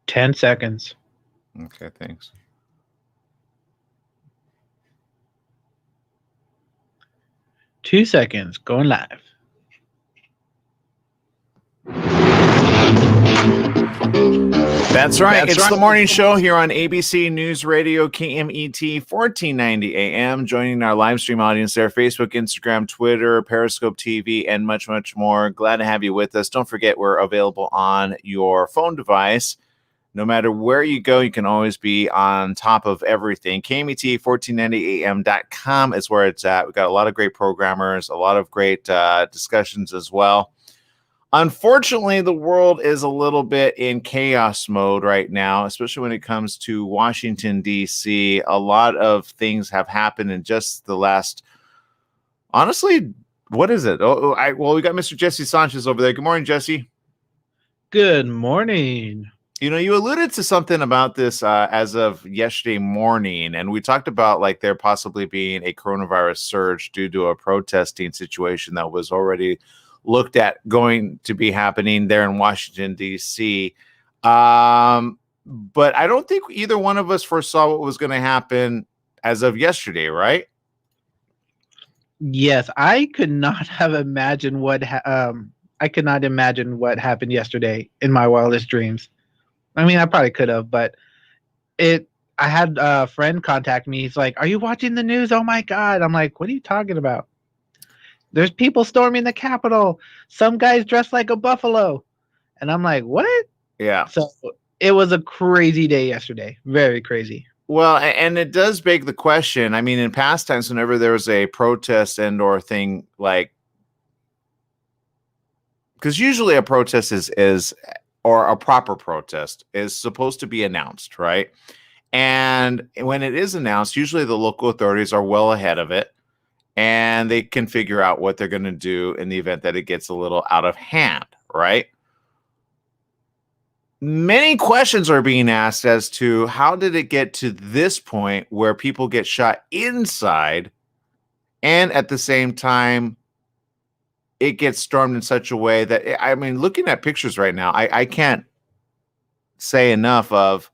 10 seconds. Okay, thanks. Two seconds. Going live. That's right. It's the morning show here on ABC News Radio, KMET, 1490 AM. Joining our live stream audience there, Facebook, Instagram, Twitter, Periscope TV, and much, much more. Glad to have you with us. Don't forget, we're available on your phone device. No matter where you go, you can always be on top of everything. KMET1490am.com is where it's at. We've got a lot of great programmers, a lot of great discussions as well. Unfortunately, the world is a little bit in chaos mode right now, especially when it comes to Washington, D.C. A lot of things have happened in just the last, honestly, what is it? Well, we got Mr. Jesse Sanchez over there. Good morning, Jesse. Good morning. You know, you alluded to something about this as of yesterday morning, and we talked about like there possibly being a coronavirus surge due to a protesting situation that was already looked at going to be happening there in Washington, D.C. But I don't think either one of us foresaw what was going to happen as of yesterday, right? Yes, I could not have imagined what happened yesterday in my wildest dreams. I mean, I probably could have, but I had a friend contact me. He's like, "Are you watching the news? Oh my God." I'm like, "What are you talking about? There's people storming the Capitol. Some guys dressed like a buffalo." And I'm like, "What?" Yeah. So it was a crazy day yesterday. Very crazy. Well, and it does beg the question. I mean, in past times, whenever there was a protest and or thing like, because usually a protest is or a proper protest is supposed to be announced, right? And when it is announced, usually the local authorities are well ahead of it, and they can figure out what they're going to do in the event that it gets a little out of hand, right? Many questions are being asked as to how did it get to this point where people get shot inside, and at the same time, it gets stormed in such a way that, I mean, looking at pictures right now, I can't say enough of,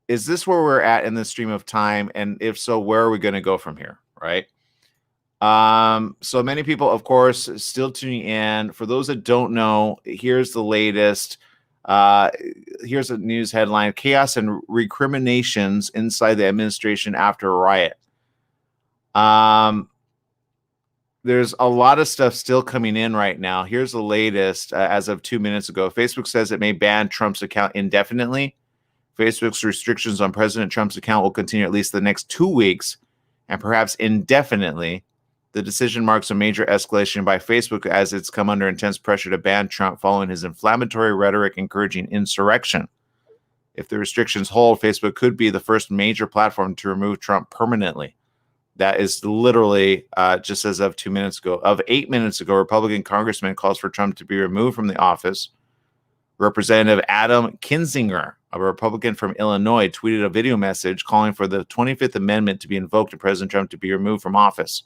is this where we're at in the stream of time? And if so, where are we going to go from here? Right. So many people, of course, still tuning in. For those that don't know, here's the latest. Here's a news headline: chaos and recriminations inside the administration after a riot. There's a lot of stuff still coming in right now. Here's the latest as of 2 minutes ago. Facebook says it may ban Trump's account indefinitely. Facebook's restrictions on President Trump's account will continue at least the next 2 weeks and perhaps indefinitely. The decision marks a major escalation by Facebook as it's come under intense pressure to ban Trump following his inflammatory rhetoric encouraging insurrection. If the restrictions hold, Facebook could be the first major platform to remove Trump permanently. That is literally just as of 2 minutes ago. Of 8 minutes ago, Republican congressman calls for Trump to be removed from the office. Representative Adam Kinzinger, a Republican from Illinois, tweeted a video message calling for the 25th Amendment to be invoked and President Trump to be removed from office.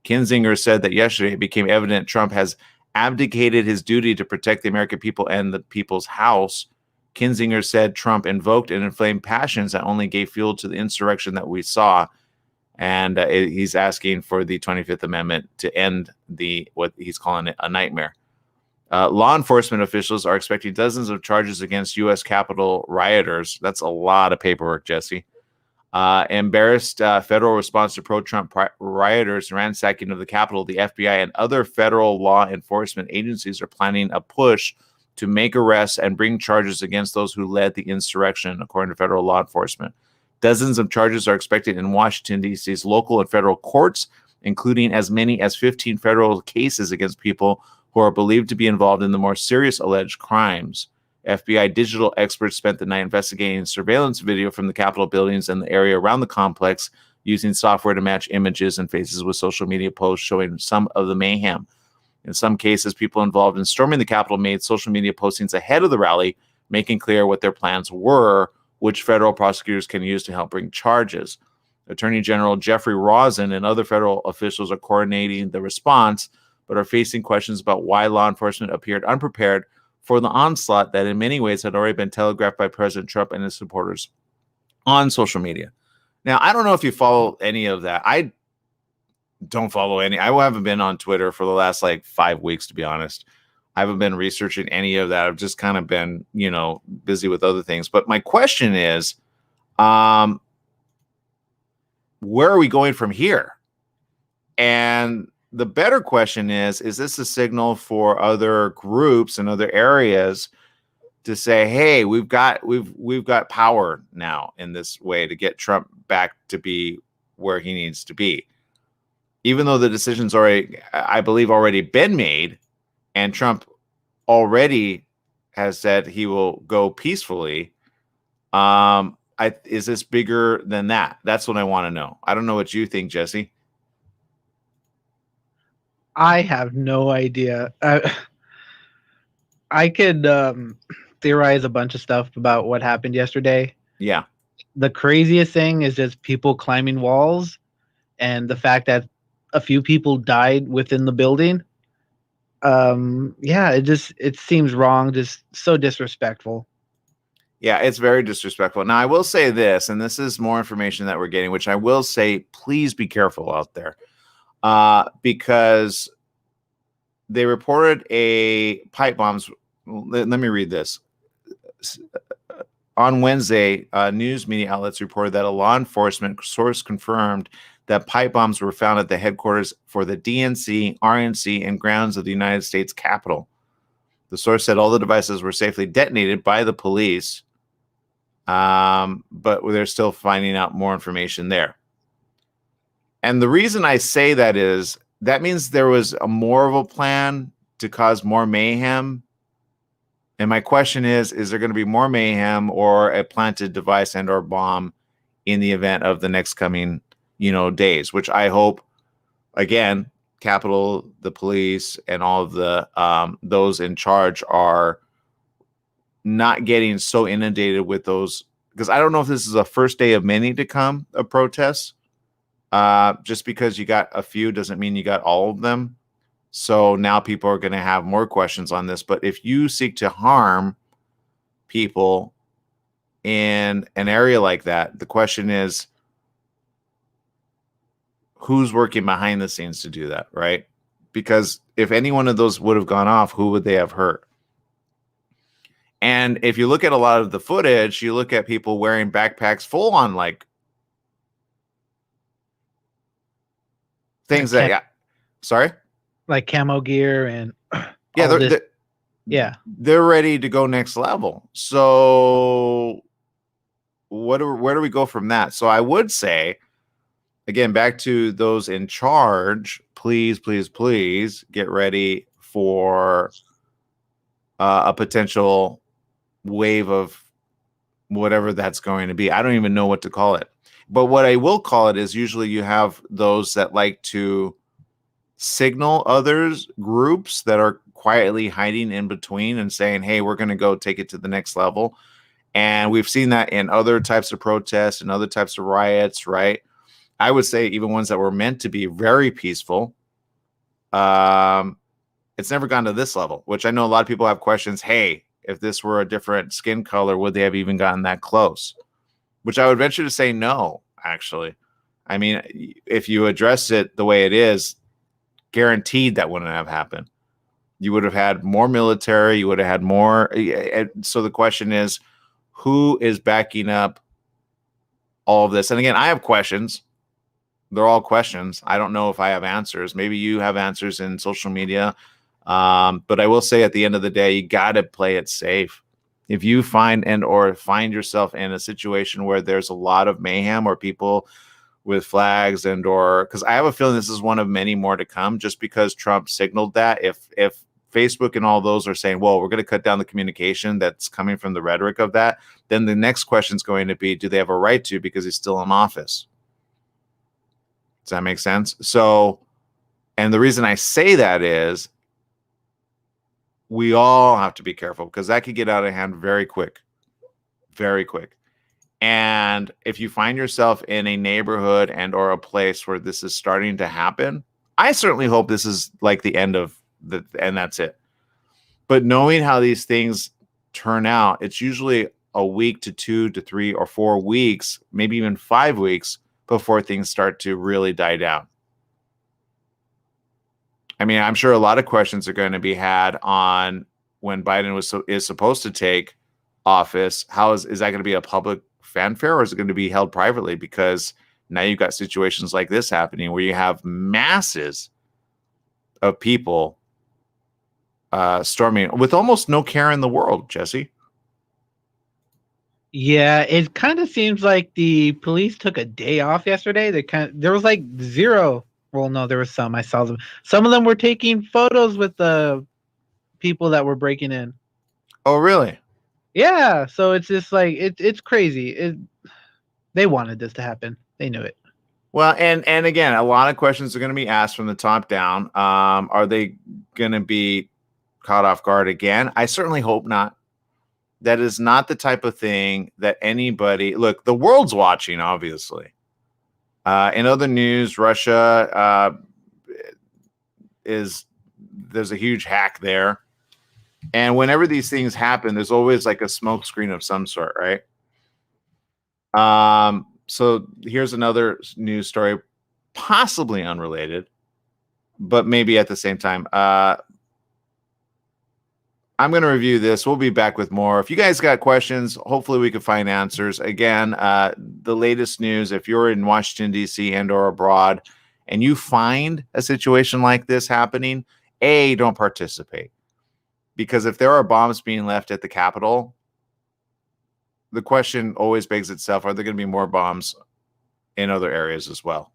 Kinzinger said that yesterday it became evident Trump has abdicated his duty to protect the American people and the people's house. Kinzinger said Trump invoked and inflamed passions that only gave fuel to the insurrection that we saw. And he's asking for the 25th Amendment to end what he's calling it a nightmare. Law enforcement officials are expecting dozens of charges against U.S. Capitol rioters. That's a lot of paperwork, Jesse. Embarrassed federal response to pro-Trump rioters ransacking of the Capitol. The FBI and other federal law enforcement agencies are planning a push to make arrests and bring charges against those who led the insurrection, according to federal law enforcement. Dozens of charges are expected in Washington, D.C.'s local and federal courts, including as many as 15 federal cases against people who are believed to be involved in the more serious alleged crimes. FBI digital experts spent the night investigating surveillance video from the Capitol buildings and the area around the complex, using software to match images and faces with social media posts showing some of the mayhem. In some cases, people involved in storming the Capitol made social media postings ahead of the rally, making clear what their plans were, which federal prosecutors can use to help bring charges. Attorney General Jeffrey Rosen and other federal officials are coordinating the response, but are facing questions about why law enforcement appeared unprepared for the onslaught that in many ways had already been telegraphed by President Trump and his supporters on social media. Now, I don't know if you follow any of that. I don't follow any. I haven't been on Twitter for the last like 5 weeks, to be honest. I haven't been researching any of that. I've just kind of been, busy with other things. But my question is, where are we going from here? And the better question is this a signal for other groups and other areas to say, hey, we've got power now in this way to get Trump back to be where he needs to be? Even though the decision's already, I believe, already been made, and Trump already has said he will go peacefully, is this bigger than that? That's what I want to know. I don't know what you think, Jesse. I have no idea. I could theorize a bunch of stuff about what happened yesterday. Yeah. The craziest thing is just people climbing walls, and the fact that a few people died within the building. It seems wrong, just so disrespectful. Yeah, it's very disrespectful. Now, I will say this, and this is more information that we're getting, which I will say, please be careful out there, because they reported a pipe bombs. Let me read this. On Wednesday, news media outlets reported that a law enforcement source confirmed that pipe bombs were found at the headquarters for the DNC, RNC, and grounds of the United States Capitol. The source said all the devices were safely detonated by the police, but they're still finding out more information there. And the reason I say that is that means there was more of a plan to cause more mayhem. And my question is there going to be more mayhem or a planted device and or bomb in the event of the next coming days, which I hope, again, Capitol, the police, and all of the those in charge are not getting so inundated with those, because I don't know if this is a first day of many to come of protests. Just because you got a few doesn't mean you got all of them. So now people are going to have more questions on this. But if you seek to harm people in an area like that, the question is, who's working behind the scenes to do that, right? Because if any one of those would have gone off, who would they have hurt? And if you look at a lot of the footage, you look at people wearing backpacks full on like things sorry? Like camo gear and yeah, they're ready to go next level. So where do we go from that? So I would say, again, back to those in charge, please, please, please get ready for a potential wave of whatever that's going to be. I don't even know what to call it. But what I will call it is usually you have those that like to signal others, groups that are quietly hiding in between and saying, hey, we're going to go take it to the next level. And we've seen that in other types of protests and other types of riots, right? I would say even ones that were meant to be very peaceful. It's never gone to this level, which I know a lot of people have questions. Hey, if this were a different skin color, would they have even gotten that close? Which I would venture to say no, actually. I mean, if you address it the way it is, guaranteed that wouldn't have happened. You would have had more military. You would have had more. So the question is, who is backing up all of this? And again, I have questions. They're all questions. I don't know if I have answers. Maybe you have answers in social media. But I will say at the end of the day, you got to play it safe. If you find yourself in a situation where there's a lot of mayhem or people with flags because I have a feeling this is one of many more to come, just because Trump signaled that if Facebook and all those are saying, well, we're going to cut down the communication that's coming from the rhetoric of that, then the next question is going to be, do they have a right to, because he's still in office? Does that make sense? So, and the reason I say that is we all have to be careful, because that could get out of hand very quick, very quick. And if you find yourself in a neighborhood and or a place where this is starting to happen, I certainly hope this is like the end of the, and that's it. But knowing how these things turn out, it's usually a week to 2 to 3 or 4 weeks, maybe even 5 weeks before things start to really die down. I mean, I'm sure a lot of questions are going to be had on when Biden is supposed to take office. How is that going to be a public fanfare, or is it going to be held privately? Because now you've got situations like this happening where you have masses of people storming with almost no care in the world, Jesse. Yeah, it kind of seems like the police took a day off yesterday. There was like zero. Well, no, there was some. I saw them. Some of them were taking photos with the people that were breaking in. Oh, really? Yeah, so it's just like it's crazy. They wanted this to happen. They knew it. Well, and again, a lot of questions are going to be asked from the top down. Are they going to be caught off guard again? I certainly hope not. That is not the type of thing that anybody look. The world's watching, obviously. In other news, Russia there's a huge hack there, and whenever these things happen, there's always like a smoke screen of some sort, right? So here's another news story, possibly unrelated, but maybe at the same time. I'm going to review this. We'll be back with more. If you guys got questions, hopefully we can find answers. Again, the latest news, if you're in Washington, D.C. and or abroad, and you find a situation like this happening, don't participate. Because if there are bombs being left at the Capitol, the question always begs itself, are there going to be more bombs in other areas as well?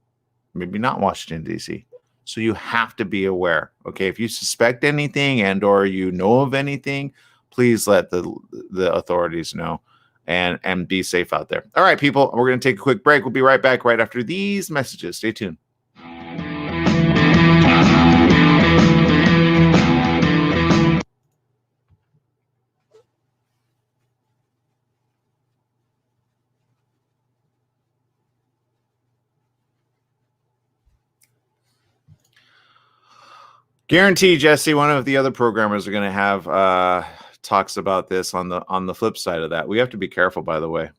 Maybe not Washington, D.C. So you have to be aware. Okay, if you suspect anything and or you know of anything, please let the authorities know and be safe out there. All right, people, we're going to take a quick break. We'll be right back right after these messages. Stay tuned. Guarantee, Jesse, one of the other programmers are going to have talks about this on the flip side of that. We have to be careful, by the way.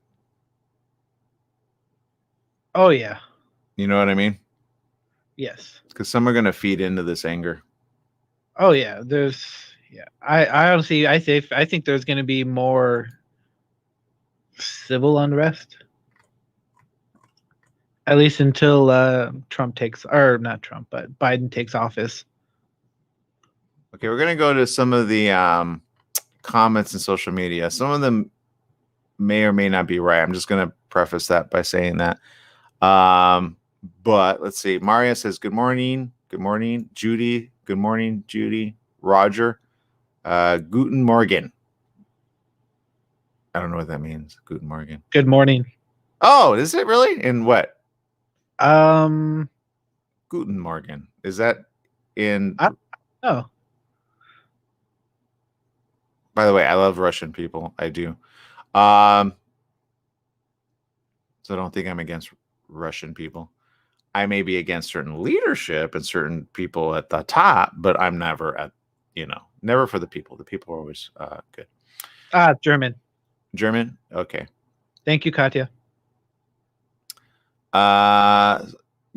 Oh yeah. You know what I mean? Yes. Because some are going to feed into this anger. Oh yeah. I honestly I think there's going to be more civil unrest. At least until Trump takes, or not Trump, but Biden takes office. Okay, we're going to go to some of the comments in social media. Some of them may or may not be right. I'm just going to preface that by saying that. But let's see. Maria says, good morning. Good morning. Judy. Good morning, Judy. Roger. Guten Morgen. I don't know what that means. Guten Morgen. Good morning. Oh, is it really? In what? Guten Morgen. Is that in? Oh. By the way, I love Russian people. I do. So I don't think I'm against Russian people. I may be against certain leadership and certain people at the top, but I'm never never for the people. The people are always good. German. German? Okay. Thank you, Katya.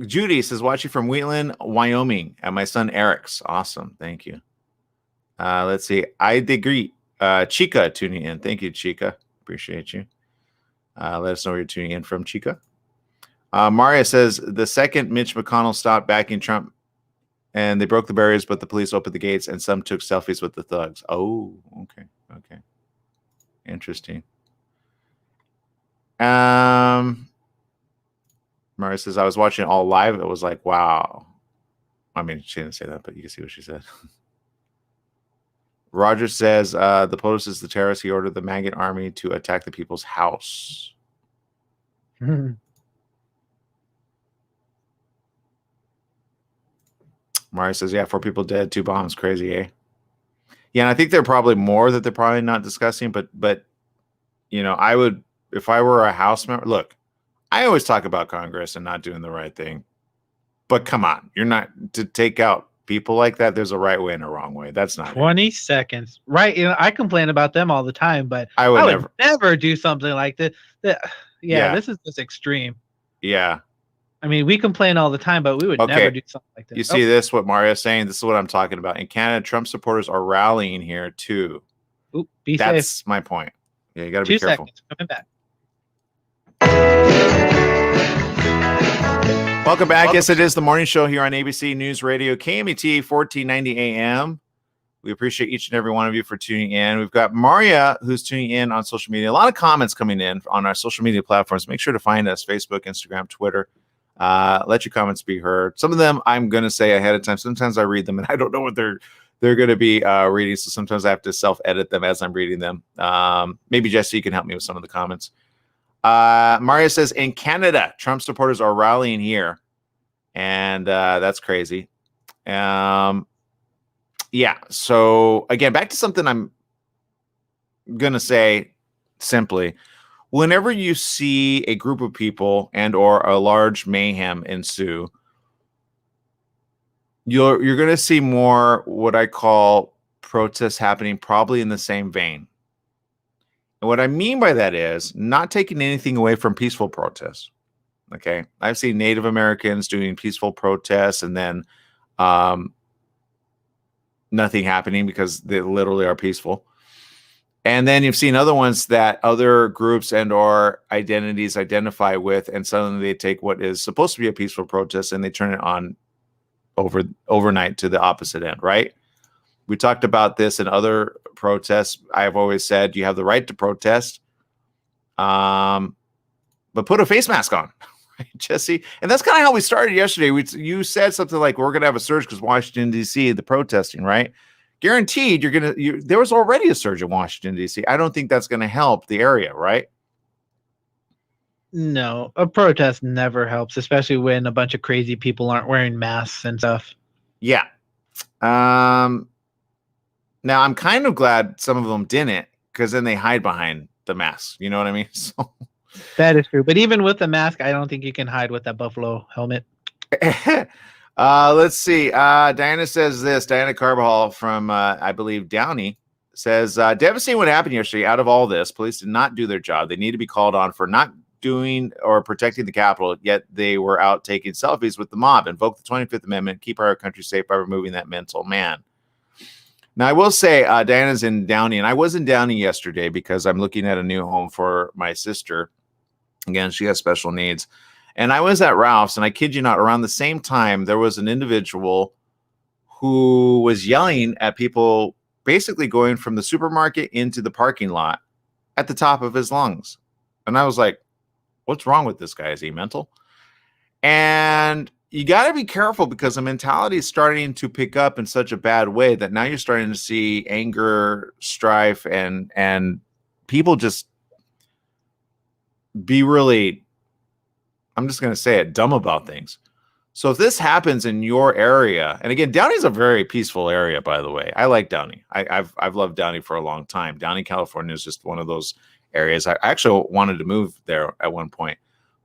Judy says, watching from Wheatland, Wyoming, at my son Eric's. Awesome. Thank you. Let's see. I agree. Chica tuning in. Thank you, Chica. Appreciate you. Let us know where you're tuning in from, Chica. Maria says, the second Mitch McConnell stopped backing Trump and they broke the barriers, but the police opened the gates and some took selfies with the thugs. Oh, okay. Okay. Interesting. Maria says, I was watching it all live. It was like, wow. I mean, she didn't say that, but you can see what she said. Roger says, the POTUS is the terrorist. He ordered the maggot army to attack the people's house. Mario says, yeah, 4 people dead, 2 bombs. Crazy, eh? Yeah, and I think there are probably more that they're probably not discussing, but I would if I were a House member, look, I always talk about Congress and not doing the right thing. But come on, you're not to take out people like that. There's a right way and a wrong way. That's not 20 it. seconds. Right. I complain about them all the time, but I would never do something like this. Yeah. This is just extreme. Yeah. I mean, we complain all the time, but we would never do something like this. You see this, what Mario's saying? This is what I'm talking about. In Canada, Trump supporters are rallying here too. Oop, be That's safe. my point. Yeah, you got to be careful. 2 seconds. Coming back. Welcome back. Yes, it is the morning show here on ABC News Radio, KMET 1490 AM. We appreciate each and every one of you for tuning in. We've got Maria who's tuning in on social media. A lot of comments coming in on our social media platforms. Make sure to find us, Facebook, Instagram, Twitter. Let your comments be heard. Some of them I'm going to say ahead of time. Sometimes I read them and I don't know what they're going to be reading. So sometimes I have to self-edit them as I'm reading them. Maybe Jesse, you can help me with some of the comments. Maria says, in Canada, Trump supporters are rallying here. And that's crazy. Yeah. So again, back to something I'm going to say simply. Whenever you see a group of people and or a large mayhem ensue, you're going to see more what I call protests happening probably in the same vein. And what I mean by that is not taking anything away from peaceful protests. Okay. I've seen Native Americans doing peaceful protests and then nothing happening because they literally are peaceful. And then you've seen other ones that other groups and or identities identify with, and suddenly they take what is supposed to be a peaceful protest and they turn it on overnight to the opposite end, right? We talked about this in other protests. I've always said you have the right to protest, but put a face mask on, right, Jesse? And that's kind of how we started yesterday. You said something like, we're going to have a surge because Washington, D.C., the protesting, right? Guaranteed there was already a surge in Washington, D.C. I don't think that's going to help the area, right? No, a protest never helps, especially when a bunch of crazy people aren't wearing masks and stuff. Yeah. Now, I'm kind of glad some of them didn't, because then they hide behind the mask. You know what I mean? So that is true. But even with the mask, I don't think you can hide with that buffalo helmet. Let's see. Diana says this. Diana Carbajal from, I believe, Downey says, devastating what happened yesterday. Out of all this, police did not do their job. They need to be called on for not doing or protecting the Capitol, yet they were out taking selfies with the mob. Invoke the 25th Amendment. Keep our country safe by removing that mental man. Now, I will say Diana's in Downey, and I was in Downey yesterday because I'm looking at a new home for my sister. Again, she has special needs. And I was at Ralph's, and I kid you not, around the same time, there was an individual who was yelling at people, basically going from the supermarket into the parking lot at the top of his lungs. And I was like, what's wrong with this guy? Is he mental? And you got to be careful because the mentality is starting to pick up in such a bad way that now you're starting to see anger, strife, and people just be really, I'm just going to say it, dumb about things. So if this happens in your area, and again, Downey's a very peaceful area, by the way. I like Downey. I've loved Downey for a long time. Downey, California is just one of those areas. I actually wanted to move there at one point,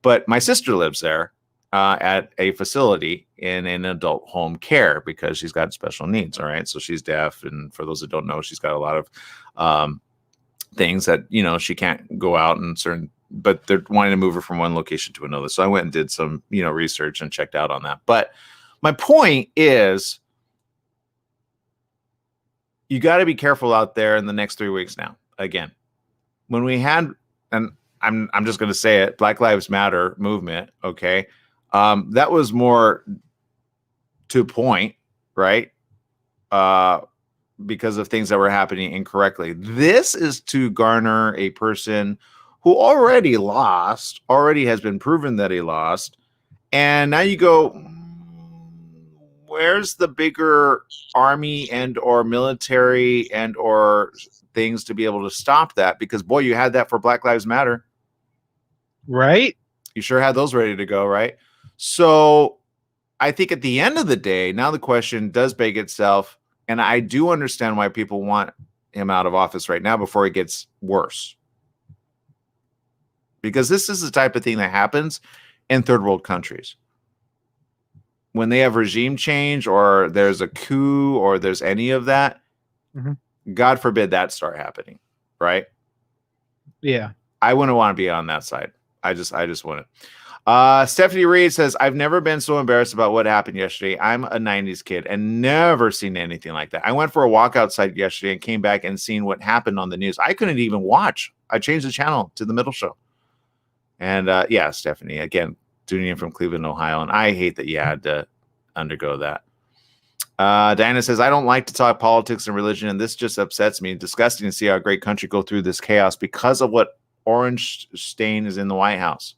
but my sister lives there at a facility in an adult home care because she's got special needs. All right. So she's deaf. And for those that don't know, she's got a lot of things that, she can't go out and certain, but they're wanting to move her from one location to another. So I went and did some, research and checked out on that. But my point is, you got to be careful out there in the next 3 weeks now. Again, when we had, and I'm just going to say it, Black Lives Matter movement. Okay. That was more to point, right? Because of things that were happening incorrectly. This is to garner a person who already has been proven that he lost. And now you go, where's the bigger army and or military and or things to be able to stop that? Because boy, you had that for Black Lives Matter. Right? You sure had those ready to go, right? So I think at the end of the day, now the question does beg itself, and I do understand why people want him out of office right now before it gets worse. because this is the type of thing that happens in third world countries. When they have regime change or there's a coup or there's any of that, God forbid that start happening, right? Yeah. I wouldn't want to be on that side. I just wouldn't. Stephanie Reed says, I've never been so embarrassed about what happened yesterday. I'm a 90s kid and never seen anything like that. I went for a walk outside yesterday and came back and seen what happened on the news. I couldn't even watch. I changed the channel to the middle show. And yeah, Stephanie, again, tuning in from Cleveland, Ohio. And I hate that you had to undergo that. Diana says, I don't like to talk politics and religion, and this just upsets me. Disgusting to see our great country go through this chaos because of what orange stain is in the White House.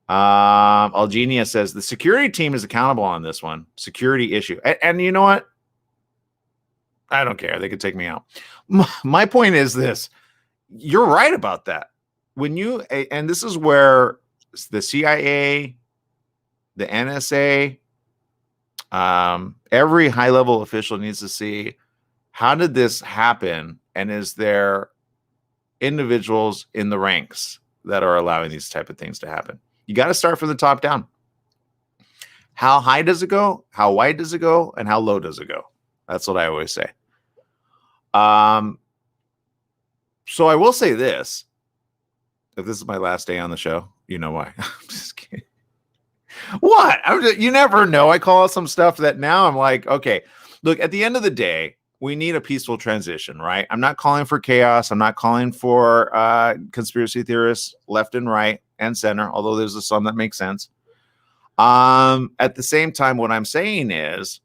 Algenia says, the security team is accountable on this one. Security issue. And you know what? I don't care. They could take me out. My point is this. You're right about that. When you, and this is where the CIA, the NSA, every high-level official needs to see, how did this happen? And is there individuals in the ranks that are allowing these type of things to happen? You got to start from the top down. How high does it go? How wide does it go? And how low does it go? That's what I always say. So I will say this. If this is my last day on the show, you know why. I'm just kidding. What? You never know. I call out some stuff that now I'm like, okay, look, at the end of the day, we need a peaceful transition, right? I'm not calling for chaos. I'm not calling for conspiracy theorists left and right and center, although there's some that make sense. At the same time, what I'm saying is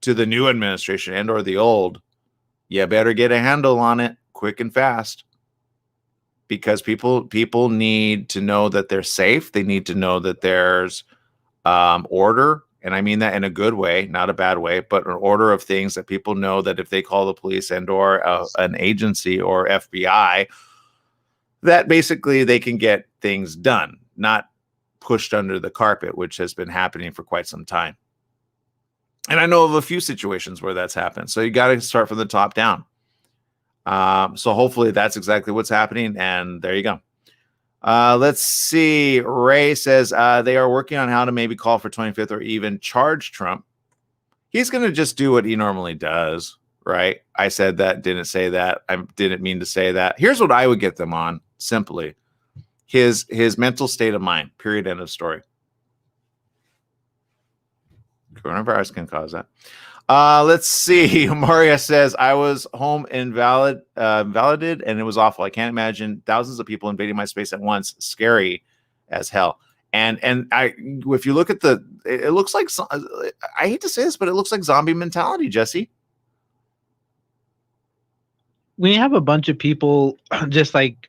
to the new administration and or the old, you better get a handle on it quick and fast. Because people need to know that they're safe. They need to know that there's order. And I mean that in a good way, not a bad way, but an order of things that people know that if they call the police and or an agency or FBI, that basically they can get things done, not pushed under the carpet, which has been happening for quite some time. And I know of a few situations where that's happened. So you got to start from the top down. So hopefully that's exactly what's happening. And there you go. Let's see. Ray says they are working on how to maybe call for 25th or even charge Trump. He's going to just do what he normally does, right? I said that, didn't say that. I didn't mean to say that. Here's what I would get them on, simply. His mental state of mind, period, end of story. Coronavirus can cause that. Let's see. Maria says, I was home invalidated and it was awful. I can't imagine thousands of people invading my space at once. Scary as hell. And if you look at it looks like, I hate to say this, but it looks like zombie mentality, Jesse. When you have a bunch of people just like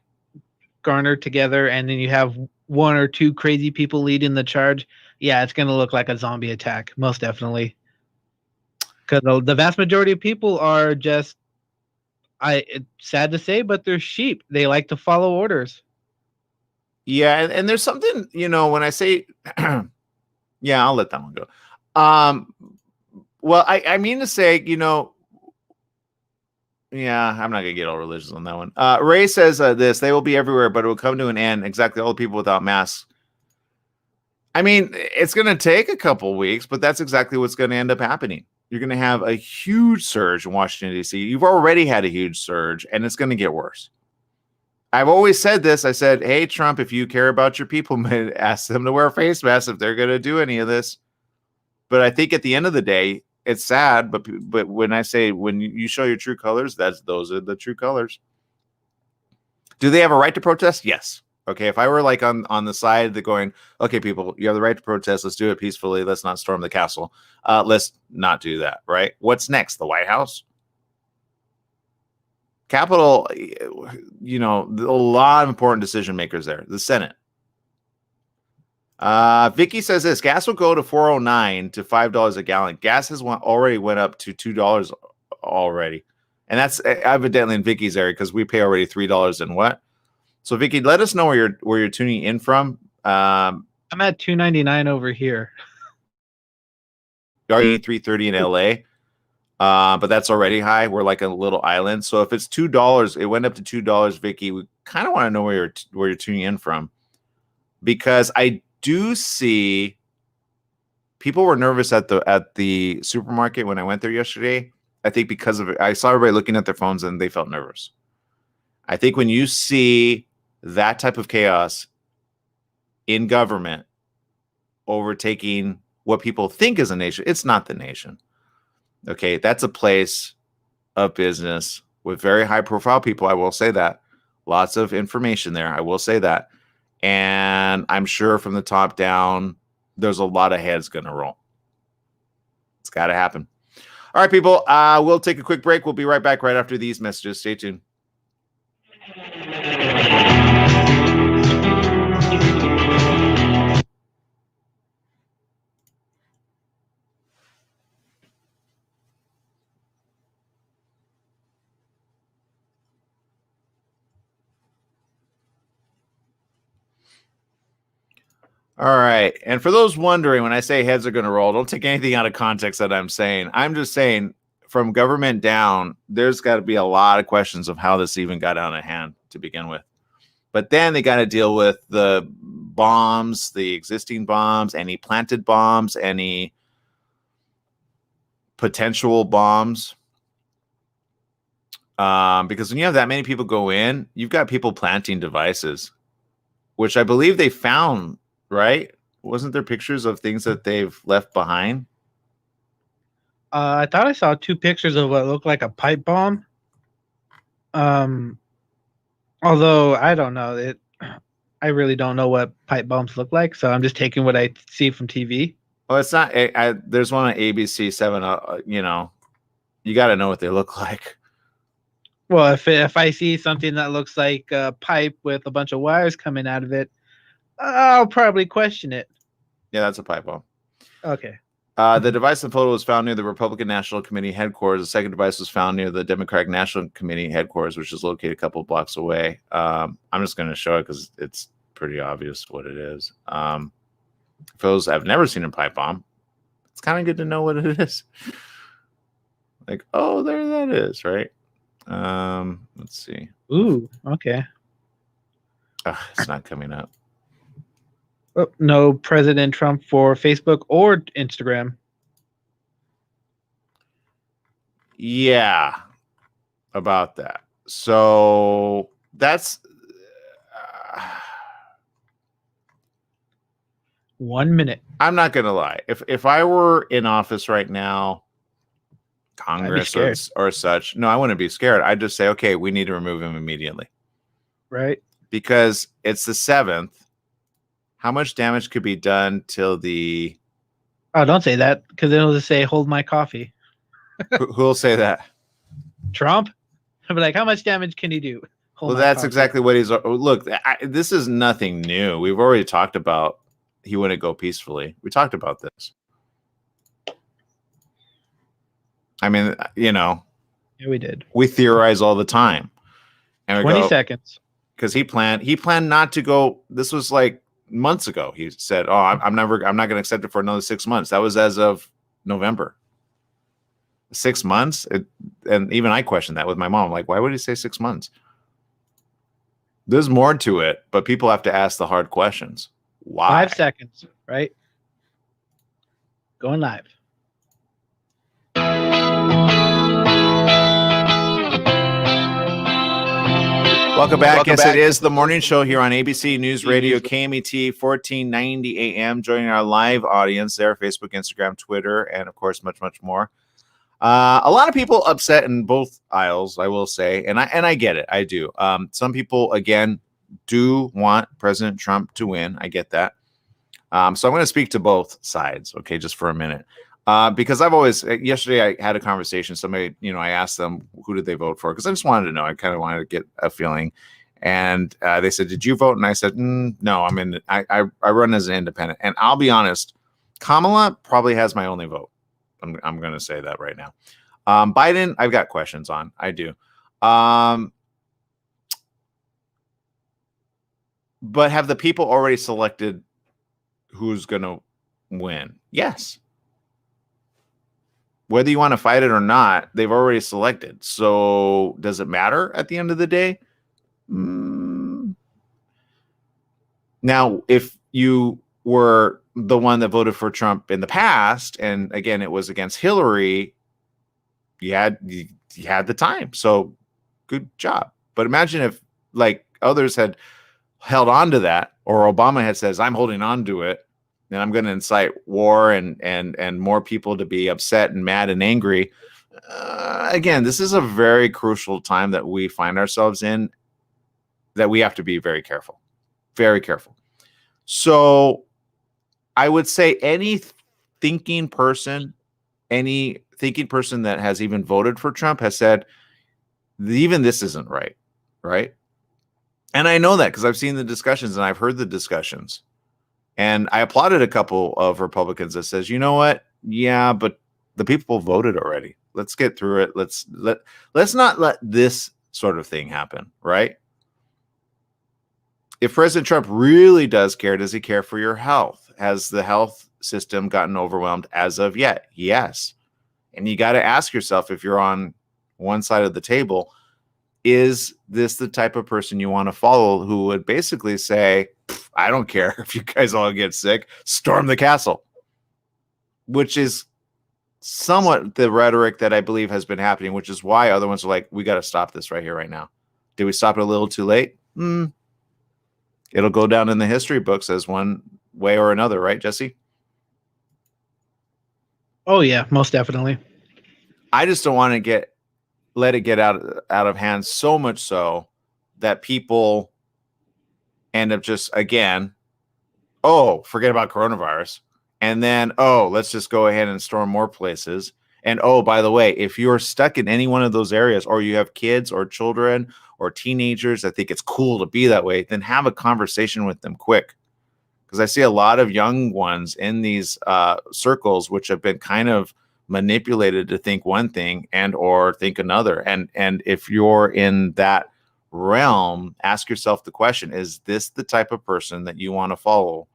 garnered together and then you have one or two crazy people leading the charge, yeah, it's going to look like a zombie attack, most definitely. Because the vast majority of people are just, it's sad to say, but they're sheep. They like to follow orders. Yeah, and there's something, when I say, yeah, I'll let that one go. Well, I mean to say, yeah, I'm not going to get all religious on that one. Ray says this, they will be everywhere, but it will come to an end. Exactly, all the people without masks. I mean, it's going to take a couple weeks, but that's exactly what's going to end up happening. You're going to have a huge surge in Washington, D.C. You've already had a huge surge, and it's going to get worse. I've always said this. I said, hey, Trump, if you care about your people, ask them to wear a face mask if they're going to do any of this. But I think at the end of the day, it's sad. But when I say when you show your true colors, those are the true colors. Do they have a right to protest? Yes. Okay, if I were like on the side that going, okay, people, you have the right to protest. Let's do it peacefully. Let's not storm the castle. Let's not do that, right? What's next? The White House? Capitol, a lot of important decision makers there. The Senate. Vicky says this, gas will go to $4.09 to $5 a gallon. Gas has already went up to $2 already. And that's evidently in Vicky's area because we pay already $3 and what? So Vicky, let us know where you're tuning in from. I'm at $2.99 over here. Are you $3.30 in LA? But that's already high. We're like a little island. So if it's $2, it went up to $2, Vicky. We kind of want to know where you're tuning in from, because I do see people were nervous at the supermarket when I went there yesterday. I think because of it, I saw everybody looking at their phones and they felt nervous. I think when you see that type of chaos in government overtaking what people think is a nation, it's not the nation. Okay, that's a place of business with very high profile people. I will say that. Lots of information there. I will say that. And I'm sure from the top down, there's a lot of heads going to roll. It's got to happen. All right, people, we'll take a quick break. We'll be right back right after these messages. Stay tuned. All right. And for those wondering, when I say heads are going to roll, don't take anything out of context that I'm saying. I'm just saying from government down, there's got to be a lot of questions of how this even got out of hand to begin with. But then they got to deal with the bombs, the existing bombs, any planted bombs, any potential bombs. Because when you have that many people go in, you've got people planting devices, which I believe they found, right? Wasn't there pictures of things that they've left behind? I thought I saw 2 pictures of what looked like a pipe bomb. Although I don't know I really don't know what pipe bombs look like, so I'm just taking what I see from TV. Oh, it's not. There's one on ABC 7. You got to know what they look like. Well, if I see something that looks like a pipe with a bunch of wires coming out of it, I'll probably question it. Yeah, that's a pipe bomb. Okay. The device in the photo was found near the Republican National Committee headquarters. The second device was found near the Democratic National Committee headquarters, which is located a couple of blocks away. I'm just going to show it because it's pretty obvious what it is. For those I've never seen a pipe bomb, it's kind of good to know what it is. Like, oh, there that is, right? Let's see. Ooh, okay. It's not coming up. Oh, no President Trump for Facebook or Instagram. Yeah, about that. So that's 1 minute. I'm not gonna lie. If I were in office right now, Congress or such, no, I wouldn't be scared. I'd just say, okay, we need to remove him immediately. Right. Because it's the 7th. How much damage could be done till the... Oh, don't say that, because then it'll just say, hold my coffee. Who'll say that? Trump? I'll be like, how much damage can he do? Well, that's exactly what he's... Look, this is nothing new. We've already talked about he wouldn't go peacefully. We talked about this. I mean, Yeah, we did. We theorize all the time. And 20 seconds. Because he planned not to go... This was like months ago. He said, oh, I'm not going to accept it for another 6 months. That was as of November. 6 months? And even I questioned that with my mom. Like, why would he say 6 months? There's more to it, but people have to ask the hard questions. Why? 5 seconds, right? Going live. Welcome back. Yes, it is the morning show here on ABC News Radio, KMET 1490 AM. Joining our live audience there, Facebook, Instagram, Twitter, and of course, much, much more. A lot of people upset in both aisles, I will say, and I get it. I do. Some people, again, do want President Trump to win. I get that. So I'm going to speak to both sides, okay, just for a minute. Because I've always, yesterday I had a conversation. Somebody, I asked them, who did they vote for? Because I just wanted to know. I kind of wanted to get a feeling. And they said, did you vote? And I said, no, I run as an independent. And I'll be honest, Kamala probably has my only vote. I'm going to say that right now. Biden, I've got questions on. I do. But have the people already selected who's going to win? Yes. whether you want to fight it or not, they've already selected. So does it matter at the end of the day? Now, if you were the one that voted for Trump in the past, and again, it was against Hillary, you had the time. So good job. But imagine if like others had held on to that, or Obama had says, I'm holding on to it, and I'm going to incite war and more people to be upset and mad and angry. Again, this is a very crucial time that we find ourselves in, that we have to be very careful. Very careful. So I would say any thinking person that has even voted for Trump has said, even this isn't right. Right. And I know that because I've seen the discussions and I've heard the discussions. And I applauded a couple of Republicans that says, you know what? Yeah, but the people voted already. Let's get through it. Let's not let this sort of thing happen. Right. If President Trump really does care, does he care for your health? Has the health system gotten overwhelmed as of yet? Yes. And you got to ask yourself, if you're on one side of the table, is this the type of person you want to follow, who would basically say, I don't care if you guys all get sick, storm the castle, which is somewhat the rhetoric that I believe has been happening, which is why other ones are like, we got to stop this right here, right now. Did we stop it a little too late? It'll go down in the history books as one way or another, right, Jesse? Oh yeah, most definitely. I just don't want to let it get out of hand, so much so that people end up just, again, forget about coronavirus. And then, let's just go ahead and storm more places. And by the way, if you're stuck in any one of those areas, or you have kids or children or teenagers that think it's cool to be that way, then have a conversation with them quick. Because I see a lot of young ones in these circles, which have been kind of manipulated to think one thing and or think another. And if you're in that realm, ask yourself the question, is this the type of person that you want to follow,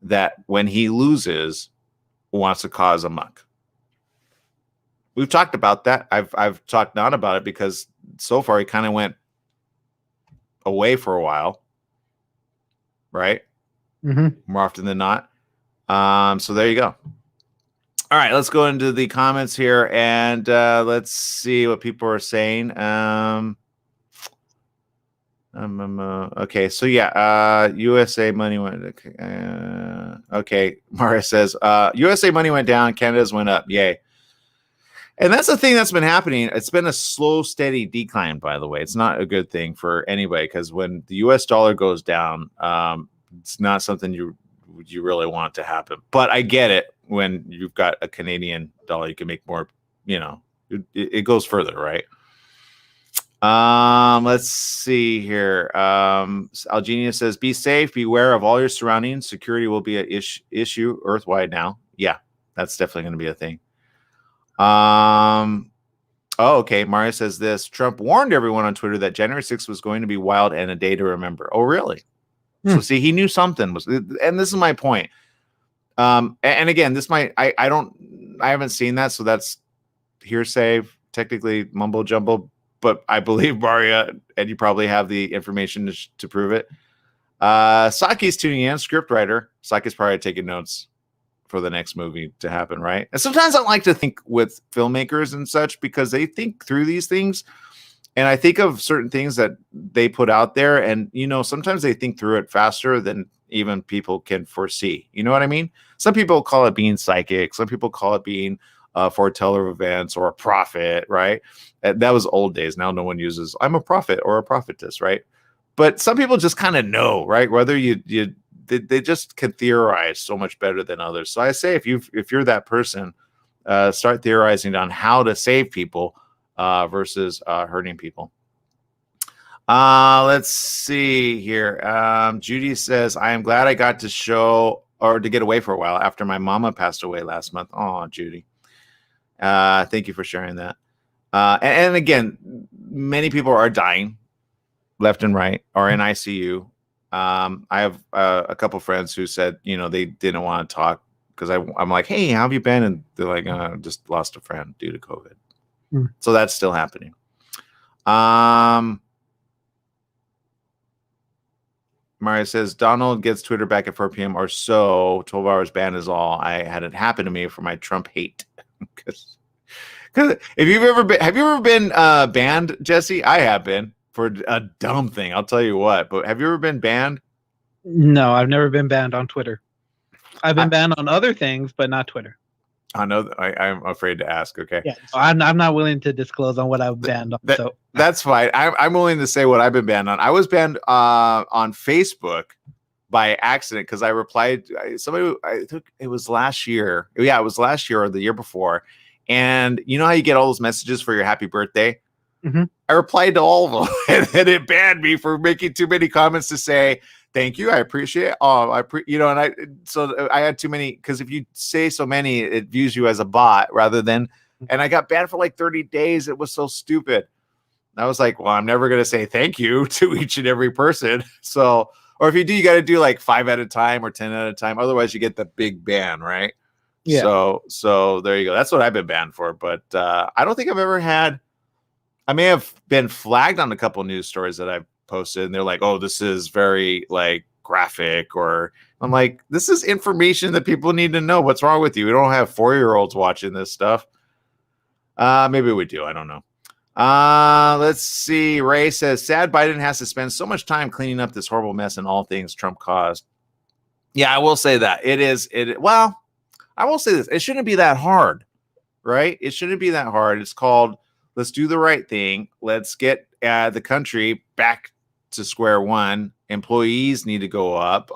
that when he loses wants to cause a muck? We've talked about that. I've talked not about it because so far he kind of went away for a while, right? More often than not. So there you go. All right, let's go into the comments here and let's see what people are saying. Okay, so yeah, USA money went. Okay, Maria says USA money went down, Canada's went up. Yay. And that's the thing that's been happening. It's been a slow, steady decline, by the way. It's not a good thing for anybody, because when the US dollar goes down, it's not something you really want to happen. But I get it. When you've got a Canadian dollar, you can make more, it goes further, right? Let's see here. Algenia says, be safe, beware of all your surroundings. Security will be an issue earthwide now. Yeah, that's definitely going to be a thing. Okay. Mario says this: Trump warned everyone on Twitter that January 6th was going to be wild and a day to remember. Oh, really? So see, he knew something was, and this is my point. And again, this might, I haven't seen that, so that's hearsay, technically mumbo jumbo, but I believe Maria, and you probably have the information to prove it. Saki's tuning in, scriptwriter. Saki's probably taking notes for the next movie to happen, right? And sometimes I like to think with filmmakers and such, because they think through these things. And I think of certain things that they put out there, and, sometimes they think through it faster than even people can foresee. You know what I mean? Some people call it being psychic. Some people call it being a foreteller of events or a prophet, right? That was old days. Now no one uses, I'm a prophet or a prophetess, right? But some people just kind of know, right? Whether they just can theorize so much better than others. So I say, if you're that person, start theorizing on how to save people versus hurting people. Let's see here. Judy says, I am glad I got to get away for a while after my mama passed away last month. Oh, Judy. Thank you for sharing that. And again, many people are dying left and right, or in ICU. I have a couple friends who said, they didn't want to talk because I'm like, hey, how have you been? And they're like, just lost a friend due to COVID. So that's still happening. Mario says Donald gets Twitter back at 4 p.m. or so. 12 hours ban is all. I had it happen to me for my Trump hate. Because if you've ever been, have you ever been banned, Jesse? I have been for a dumb thing. I'll tell you what. But have you ever been banned? No, I've never been banned on Twitter. I've been banned on other things, but not Twitter. I know. I'm afraid to ask. Okay. Yeah, so I'm not willing to disclose on what I've banned on. So that's fine. I'm willing to say what I've been banned on. I was banned on Facebook by accident because I replied. Somebody, I think it was last year. Yeah, it was last year or the year before. And you know how you get all those messages for your happy birthday? Mm-hmm. I replied to all of them, and it banned me for making too many comments to say thank you. I appreciate it. And I had too many because if you say so many, it views you as a bot rather than. And I got banned for like 30 days. It was so stupid. I was like, well, I'm never going to say thank you to each and every person. So, or if you do, you got to do like 5 at a time or 10 at a time. Otherwise, you get the big ban, right? Yeah. So there you go. That's what I've been banned for. But I don't think I've ever had. I may have been flagged on a couple of news stories that I've posted, and they're like, "Oh, this is very like graphic," or I'm like, "This is information that people need to know. What's wrong with you? We don't have 4-year-olds watching this stuff." Maybe we do. I don't know. Let's see. Ray says, "Sad Biden has to spend so much time cleaning up this horrible mess and all things Trump caused." Yeah, I will say that it is. Well, I will say this: it shouldn't be that hard, right? It shouldn't be that hard. It's called. Let's do the right thing. Let's get the country back to square one. Employees need to go up.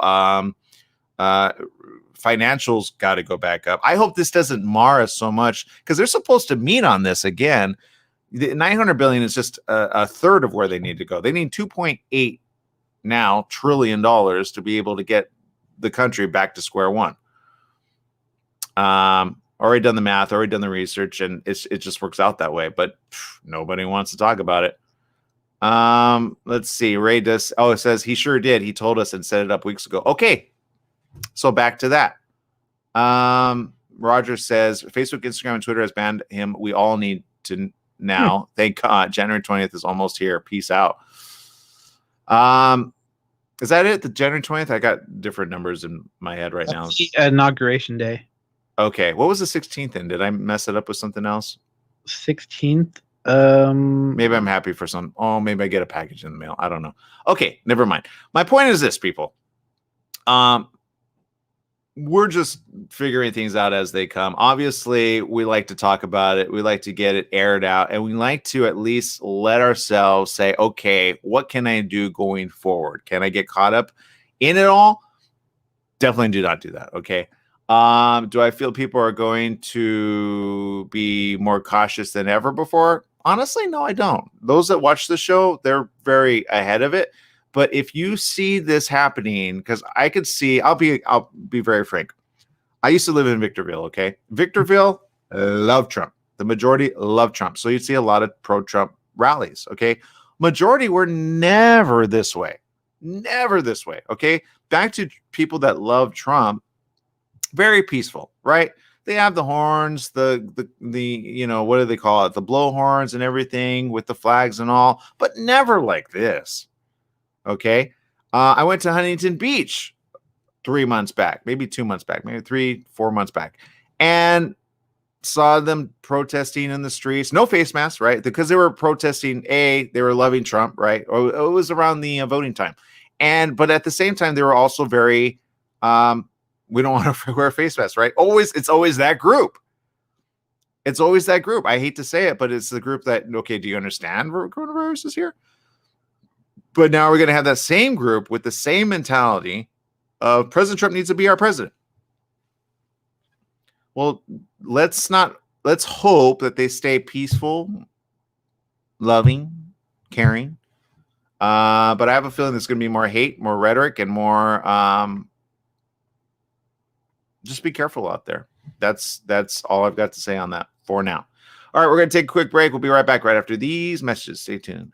Financials got to go back up. I hope this doesn't mar us so much because they're supposed to meet on this again. The $900 billion is just a third of where they need to go. They need $2.8 trillion to be able to get the country back to square one. Already done the math, already done the research, and it just works out that way. But nobody wants to talk about it. Let's see. Ray does. Oh, it says he sure did. He told us and set it up weeks ago. Okay, so back to that. Roger says Facebook, Instagram, and Twitter has banned him. We all need to now. Thank God. January 20th is almost here. Peace out. Is that it? The January 20th? I got different numbers in my head right now. Inauguration day. Okay, what was the 16th then? Did I mess it up with something else? 16th. Maybe I'm happy for some. Oh, maybe I get a package in the mail. I don't know. Okay, never mind. My point is this, people. We're just figuring things out as they come. Obviously, we like to talk about it. We like to get it aired out, and we like to at least let ourselves say, okay, what can I do going forward? Can I get caught up in it all? Definitely do not do that. Okay. Do I feel people are going to be more cautious than ever before? Honestly, no, I don't. Those that watch the show, they're very ahead of it. But if you see this happening, because I could see, I'll be very frank. I used to live in Victorville, okay? Victorville love Trump. The majority love Trump. So you'd see a lot of pro-Trump rallies, okay? Majority were never this way. Never this way, okay? Back to people that love Trump. Very peaceful, right? They have the horns, the what do they call it? The blow horns and everything with the flags and all, but never like this. Okay. I went to Huntington Beach 3 months back, maybe 2 months back, maybe 3-4 months back, and saw them protesting in the streets. No face masks, right? Because they were protesting. They were loving Trump, right? Or it was around the voting time. But at the same time, they were also very, we don't want to wear face masks, right? It's always that group. It's always that group. I hate to say it, but it's the group that, okay, do you understand coronavirus is here? But now we're going to have that same group with the same mentality of President Trump needs to be our president. Well, let's hope that they stay peaceful, loving, caring. But I have a feeling there's going to be more hate, more rhetoric, and more, just be careful out there. That's all I've got to say on that for now. All right, we're going to take a quick break. We'll be right back right after these messages. Stay tuned.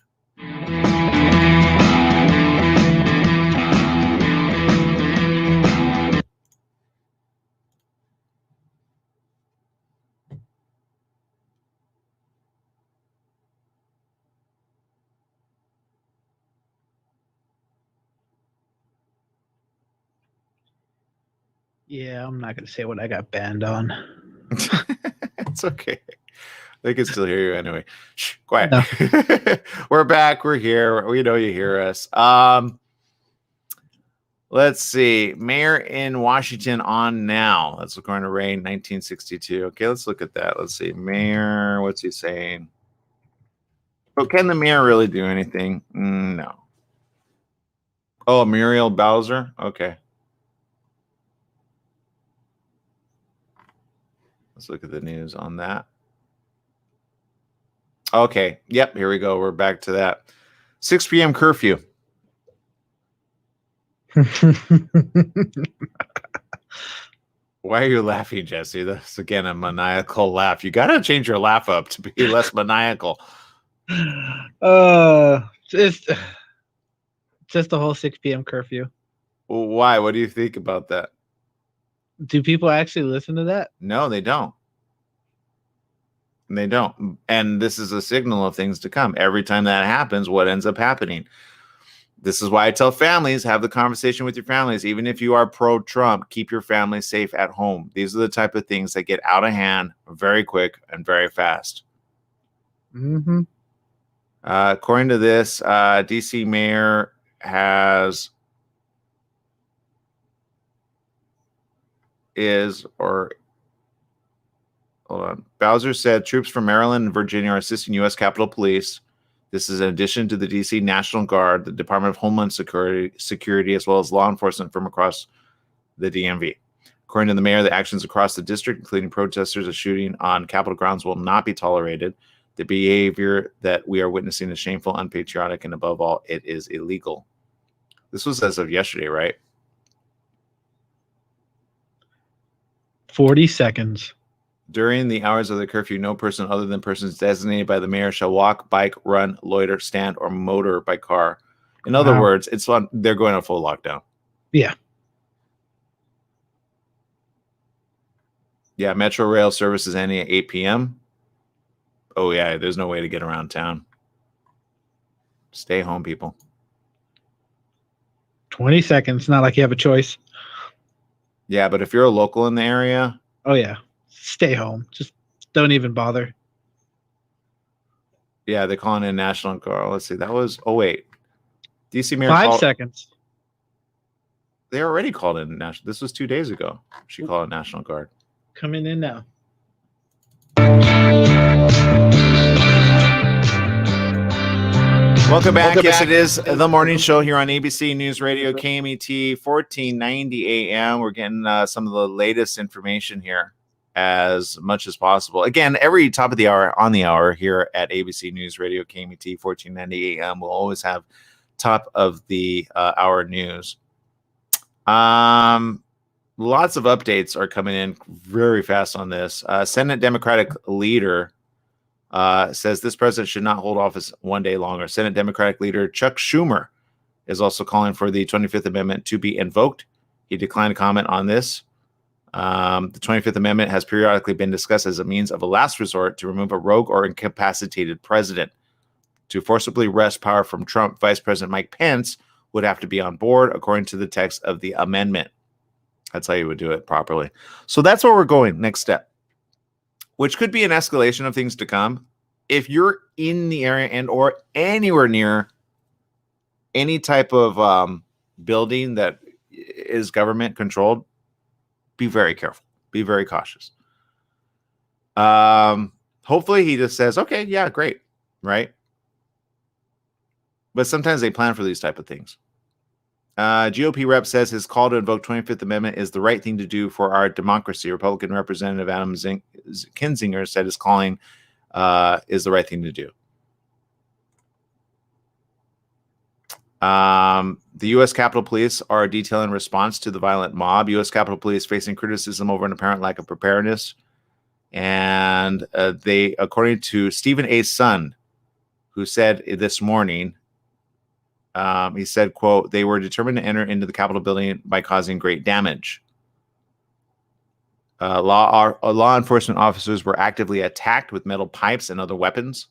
Yeah, I'm not gonna say what I got banned on. It's okay. They can still hear you anyway. Shh, quiet. No. We're back. We're here. We know you hear us. Let's see. Mayor in Washington on now. That's according to Ray, 1962. Okay, let's look at that. Let's see. Mayor, what's he saying? But can the mayor really do anything? No. Oh, Muriel Bowser? Okay. Let's look at the news on that. Okay. Yep. Here we go. We're back to that. 6 p.m. curfew. Why are you laughing, Jesse? That's again a maniacal laugh. You got to change your laugh up to be less maniacal. It's just the whole 6 p.m. curfew. Why? What do you think about that? Do people actually listen to that? No, they don't. They don't. And this is a signal of things to come. Every time that happens, what ends up happening? This is why I tell families, have the conversation with your families. Even if you are pro-Trump, keep your family safe at home. These are the type of things that get out of hand very quick and very fast. Mm-hmm. According to this, D.C. mayor has hold on. Bowser said troops from Maryland and Virginia are assisting U.S. Capitol Police. This is in addition to the D.C. National Guard, the Department of Homeland Security, as well as law enforcement from across the DMV. According to the mayor, the actions across the district, including protesters and shooting on Capitol grounds, will not be tolerated. The behavior that we are witnessing is shameful, unpatriotic, and above all, it is illegal. This was as of yesterday, right? 40 seconds. During the hours of the curfew, no person other than persons designated by the mayor shall walk, bike, run, loiter, stand, or motor by car. In other words, it's fun. They're going on full lockdown. Yeah. Yeah, Metro Rail service is ending at 8 p.m. Oh, yeah, there's no way to get around town. Stay home, people. 20 seconds. Not like you have a choice. Yeah, but if you're a local in the area... Oh, yeah. Stay home. Just don't even bother. Yeah, they're calling in National Guard. Let's see. That was... Oh, wait. DC Mayor 5 seconds. They already called in National... This was 2 days ago. She called in National Guard. Coming in now. Welcome back. Yes, it is the morning show here on ABC News Radio, KMET, 1490 AM. We're getting some of the latest information here as much as possible. Again, every top of the hour, on the hour here at ABC News Radio, KMET, 1490 AM. We'll always have top of the hour news. Lots of updates are coming in very fast on this. Senate Democratic leader says this president should not hold office one day longer. Senate Democratic leader Chuck Schumer is also calling for the 25th Amendment to be invoked. He declined to comment on this. The 25th Amendment has periodically been discussed as a means of a last resort to remove a rogue or incapacitated president. To forcibly wrest power from Trump, Vice President Mike Pence would have to be on board, according to the text of the amendment. That's how you would do it properly. So that's where we're going. Next step, which could be an escalation of things to come. If you're in the area and or anywhere near any type of building that is government controlled, be very careful. Be very cautious. Hopefully he just says, okay, yeah, great. Right. But sometimes they plan for these type of things. GOP rep says his call to invoke 25th Amendment is the right thing to do for our democracy. Republican Representative Adam Kinzinger said his calling is the right thing to do. The U.S. Capitol Police are detailing response to the violent mob. U.S. Capitol Police facing criticism over an apparent lack of preparedness. And they, according to Stephen A. Sun, who said this morning, he said, quote, they were determined to enter into the Capitol building by causing great damage. Law enforcement officers were actively attacked with metal pipes and other weapons.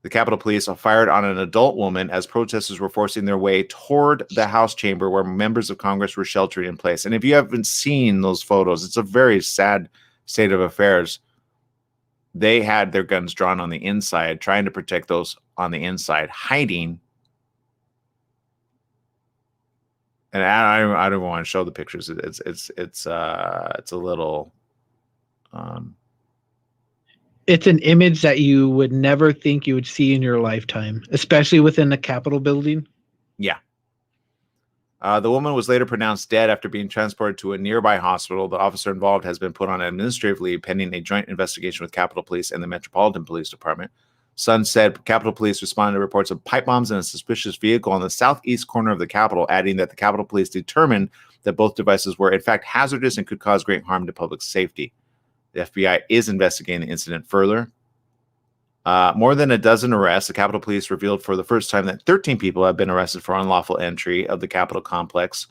The Capitol Police fired on an adult woman as protesters were forcing their way toward the House chamber where members of Congress were sheltering in place. And if you haven't seen those photos, it's a very sad state of affairs. They had their guns drawn on the inside, trying to protect those on the inside, hiding. And I don't want to show the pictures. It's a little. It's an image that you would never think you would see in your lifetime, especially within the Capitol building. Yeah. The woman was later pronounced dead after being transported to a nearby hospital. The officer involved has been put on administrative leave pending a joint investigation with Capitol Police and the Metropolitan Police Department. Sun said Capitol Police responded to reports of pipe bombs and a suspicious vehicle on the southeast corner of the Capitol, adding that the Capitol Police determined that both devices were in fact hazardous and could cause great harm to public safety. The FBI is investigating the incident further. More than a dozen arrests. The Capitol Police revealed for the first time that 13 people have been arrested for unlawful entry of the Capitol complex.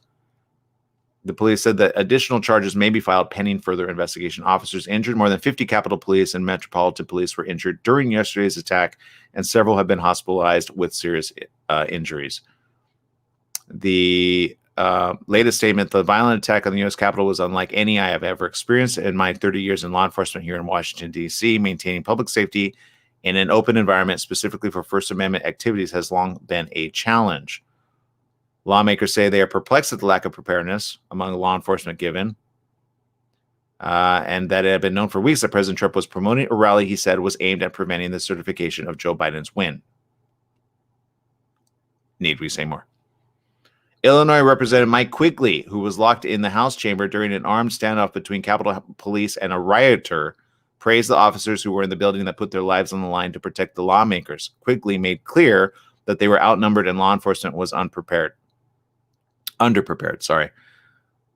The police said that additional charges may be filed pending further investigation. Officers injured. More than 50 Capitol Police and Metropolitan Police were injured during yesterday's attack, and several have been hospitalized with serious injuries. The latest statement, the violent attack on the U.S. Capitol was unlike any I have ever experienced in my 30 years in law enforcement here in Washington, D.C. Maintaining public safety in an open environment, specifically for First Amendment activities, has long been a challenge. Lawmakers say they are perplexed at the lack of preparedness among law enforcement given, and that it had been known for weeks that President Trump was promoting a rally he said was aimed at preventing the certification of Joe Biden's win. Need we say more? Illinois Representative Mike Quigley, who was locked in the House chamber during an armed standoff between Capitol Police and a rioter, praised the officers who were in the building that put their lives on the line to protect the lawmakers. Quigley made clear that they were outnumbered and law enforcement was underprepared.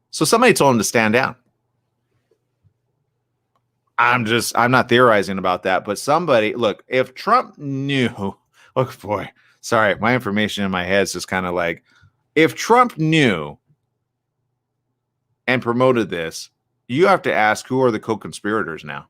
So somebody told him to stand down. I'm not theorizing about that, but somebody, look, if Trump knew, oh boy, sorry, my information in my head is just kind of like, if Trump knew and promoted this, you have to ask, who are the co-conspirators now?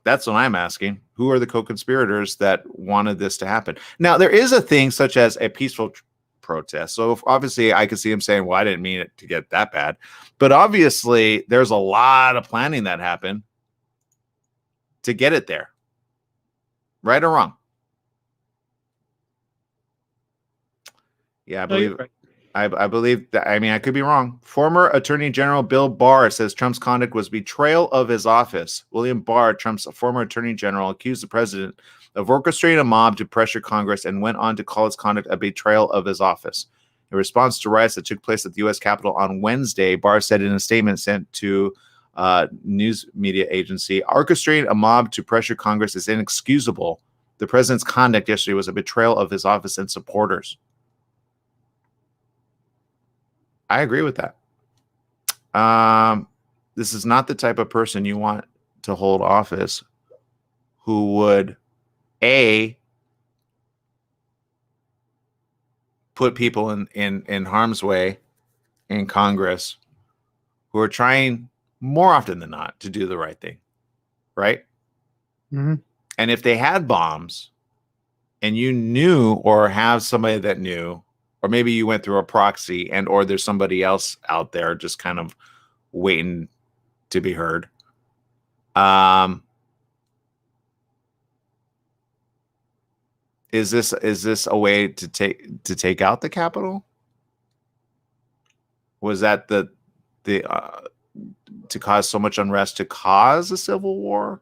That's what I'm asking. Who are the co-conspirators that wanted this to happen? Now, there is a thing such as a peaceful protest. So obviously I could see him saying, well, I didn't mean it to get that bad. But obviously there's a lot of planning that happened to get it there. Right or wrong? Yeah, I believe that. I mean, I could be wrong. Former Attorney General Bill Barr says Trump's conduct was betrayal of his office. William Barr, Trump's former Attorney General, accused the president of orchestrating a mob to pressure Congress and went on to call his conduct a betrayal of his office. In response to riots that took place at the U.S. Capitol on Wednesday, Barr said in a statement sent to news media agency, orchestrating a mob to pressure Congress is inexcusable. The president's conduct yesterday was a betrayal of his office and supporters. I agree with that. This is not the type of person you want to hold office who would, A, put people in harm's way in Congress who are trying more often than not to do the right thing, right? Mm-hmm. And if they had bombs and you knew or have somebody that knew, or maybe you went through a proxy and or there's somebody else out there just kind of waiting to be heard. Is this a way to take out the Capitol? Was that the to cause so much unrest to cause a civil war?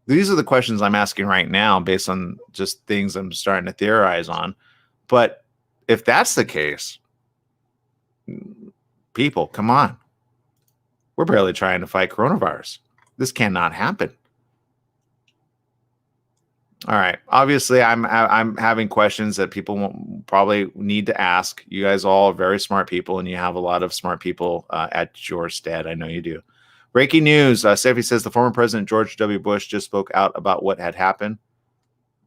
These are the questions I'm asking right now based on just things I'm starting to theorize on. But if that's the case, people, come on. We're barely trying to fight coronavirus. This cannot happen. All right. Obviously, I'm having questions that people won't probably need to ask. You guys all are very smart people, and you have a lot of smart people at your stead. I know you do. Breaking news. Steffi says the former President George W. Bush just spoke out about what had happened.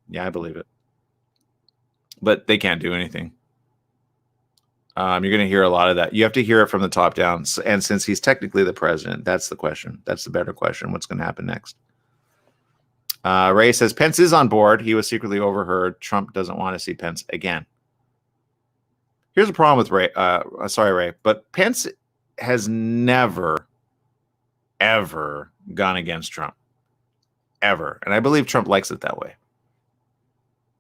Yeah, I believe it. But they can't do anything. You're going to hear a lot of that. You have to hear it from the top down. And since he's technically the president, that's the question. That's the better question. What's going to happen next? Ray says Pence is on board. He was secretly overheard. Trump doesn't want to see Pence again. Here's a problem with Ray. Sorry, Ray, but Pence has never, ever gone against Trump, ever, and I believe Trump likes it that way.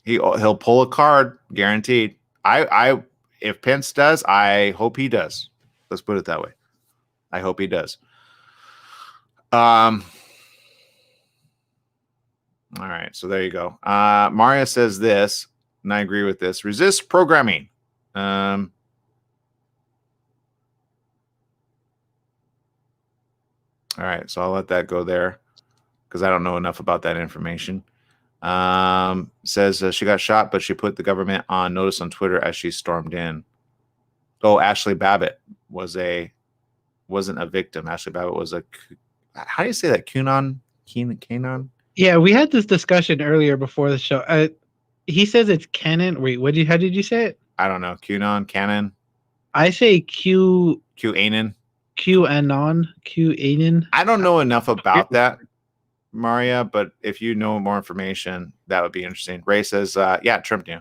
He'll pull a card, guaranteed. If Pence does, I hope he does. Let's put it that way. I hope he does. All right, so there you go. Maria says this, and I agree with this. Resist programming. All right, so I'll let that go there because I don't know enough about that information. Says she got shot, but she put the government on notice on Twitter as she stormed in. Oh, Ashley Babbitt wasn't a victim. Ashley Babbitt was how do you say that? Qanon? Yeah, we had this discussion earlier before the show. He says it's canon. Wait, how did you say it? I don't know. Canon. I say QAnon. QAnon. I don't know enough about that, Maria, but if you know more information, that would be interesting. Ray says, yeah, Trump knew.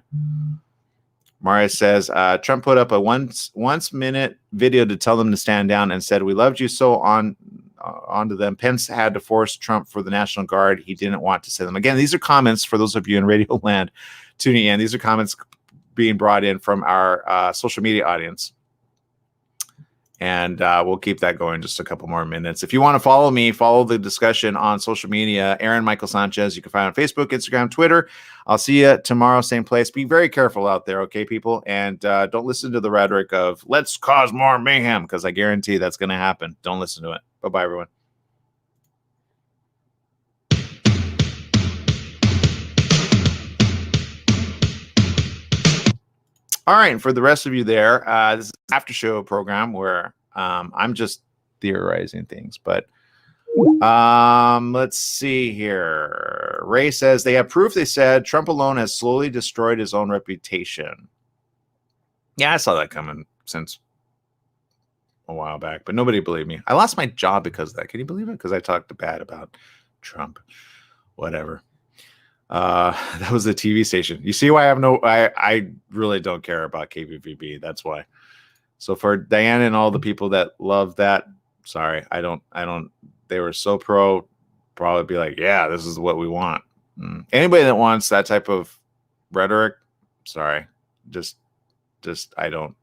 Maria says, Trump put up a once minute video to tell them to stand down and said, we loved you so onto them. Pence had to force Trump for the National Guard. He didn't want to send them. Again, these are comments for those of you in Radio Land tuning in. These are comments being brought in from our social media audience. And we'll keep that going just a couple more minutes. If you want to follow me, follow the discussion on social media. Aaron Michael Sanchez, you can find on Facebook, Instagram, Twitter. I'll see you tomorrow, same place. Be very careful out there, okay, people? And don't listen to the rhetoric of let's cause more mayhem, because I guarantee that's going to happen. Don't listen to it. Bye-bye, everyone. All right, and for the rest of you there, this is an after show program where I'm just theorizing things. But let's see here. Ray says they have proof. They said Trump alone has slowly destroyed his own reputation. Yeah, I saw that coming since a while back, but nobody believed me. I lost my job because of that. Can you believe it? Because I talked bad about Trump. Whatever. That was the TV station. You see why I really don't care about KBVB. That's why. So for Diana and all the people that love that, sorry, I don't, they were so pro, probably be like, yeah, this is what we want. Anybody that wants that type of rhetoric, sorry, just I don't.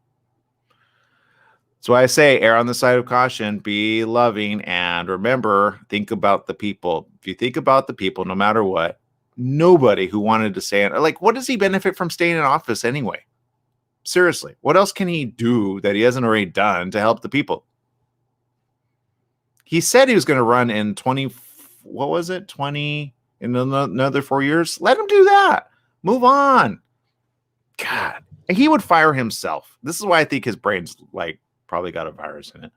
That's why I say err on the side of caution, be loving, and remember, think about the people. If you think about the people, no matter what, nobody who wanted to stay in, like, what does he benefit from staying in office anyway? Seriously, what else can he do that he hasn't already done to help the people? He said he was going to run in 20 in another 4 years. Let him do that. Move on. God, he would fire himself. This is why I think his brain's like probably got a virus in it.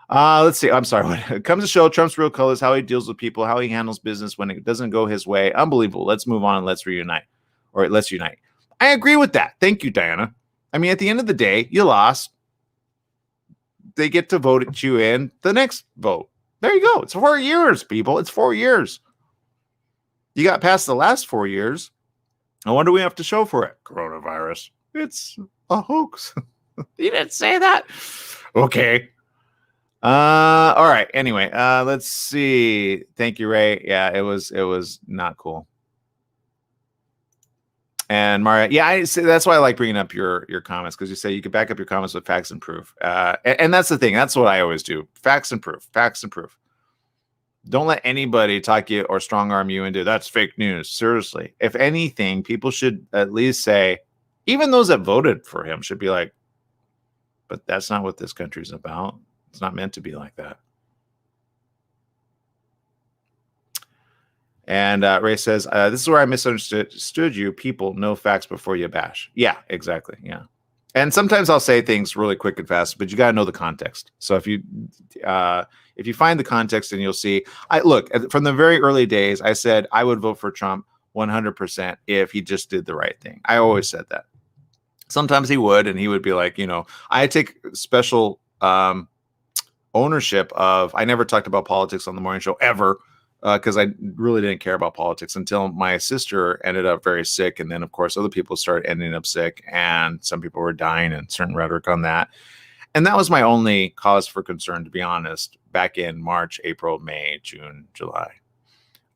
Let's see. I'm sorry. When it comes to show Trump's real colors, how he deals with people, how he handles business when it doesn't go his way. Unbelievable. Let's move on and let's reunite. Or let's unite. I agree with that. Thank you, Diana. I mean, at the end of the day, you lost. They get to vote you in the next vote. There you go. It's 4 years, people. It's 4 years. You got past the last 4 years. And what do we have to show for it? Coronavirus. It's a hoax. You didn't say that. Okay. All right. Anyway, let's see. Thank you, Ray. Yeah, it was not cool. And Maria, yeah, that's why I like bringing up your comments, because you say you can back up your comments with facts and proof. And that's the thing. That's what I always do. Facts and proof. Facts and proof. Don't let anybody talk you or strong arm you into that's fake news. Seriously. If anything, people should at least say, even those that voted for him should be like, but that's not what this country's about. It's not meant to be like that. And Ray says, this is where I misunderstood you. People know facts before you bash. Yeah, exactly. Yeah. And sometimes I'll say things really quick and fast, but you got to know the context. So if you find the context, and you'll see, look, from the very early days, I said I would vote for Trump 100% if he just did the right thing. I always said that. Sometimes he would, and he would be like, I take special ownership of, I never talked about politics on the morning show ever. because I really didn't care about politics until my sister ended up very sick. And then, of course, other people started ending up sick, and some people were dying, and certain rhetoric on that. And that was my only cause for concern, to be honest, back in March, April, May, June, July.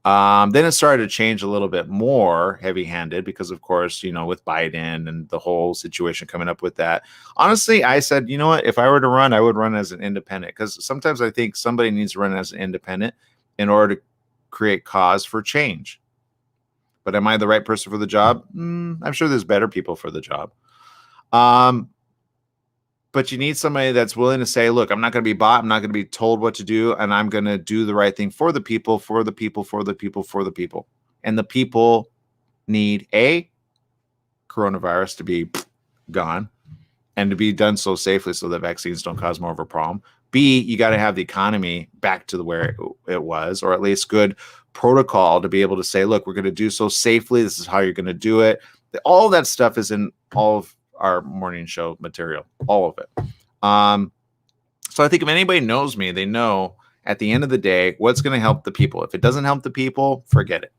Then it started to change a little bit more heavy-handed because, of course, with Biden and the whole situation coming up with that. Honestly, I said, you know what? If I were to run, I would run as an independent, because sometimes I think somebody needs to run as an independent in order to create cause for change. But am I the right person for the job? I'm sure there's better people for the job. But you need somebody that's willing to say, look, I'm not going to be bought. I'm not going to be told what to do. And I'm going to do the right thing for the people, for the people, for the people, for the people. And the people need coronavirus to be gone and to be done so safely so that vaccines don't cause more of a problem. B, you got to have the economy back to where it was, or at least good protocol to be able to say, look, we're going to do so safely. This is how you're going to do it. All that stuff is in all of our morning show material, all of it. So I think if anybody knows me, they know at the end of the day what's going to help the people. If it doesn't help the people, forget it.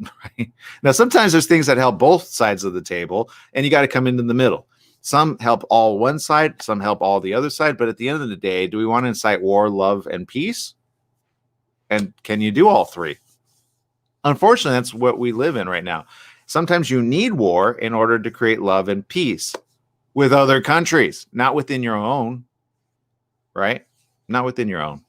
Right? Now, sometimes there's things that help both sides of the table, and you got to come into the middle. Some help all one side, some help all the other side. But at the end of the day, do we want to incite war, love, and peace? And can you do all three? Unfortunately, that's what we live in right now. Sometimes you need war in order to create love and peace with other countries, not within your own, right? Not within your own.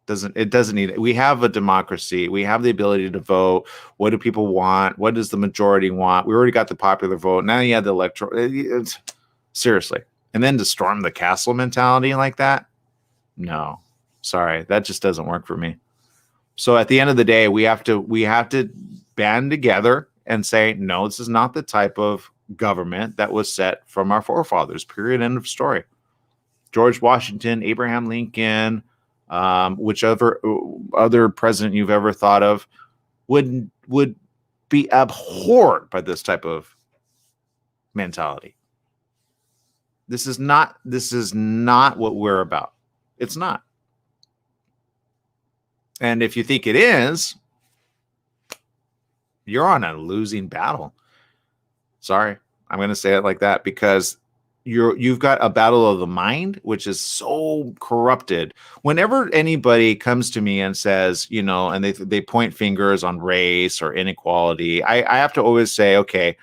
It doesn't need it. We have a democracy. We have the ability to vote. What do people want? What does the majority want? We already got the popular vote. Now you have the electoral. Seriously. And then to storm the castle mentality like that? No. Sorry. That just doesn't work for me. So at the end of the day, we have to band together and say, no, this is not the type of government that was set from our forefathers, period, end of story. George Washington, Abraham Lincoln, whichever other president you've ever thought of would be abhorred by this type of mentality. This is not what we're about. It's not. And if you think it is, you're on a losing battle. Sorry, I'm going to say it like that, because you've got a battle of the mind, which is so corrupted. Whenever anybody comes to me and says, and they point fingers on race or inequality, I have to always say, okay,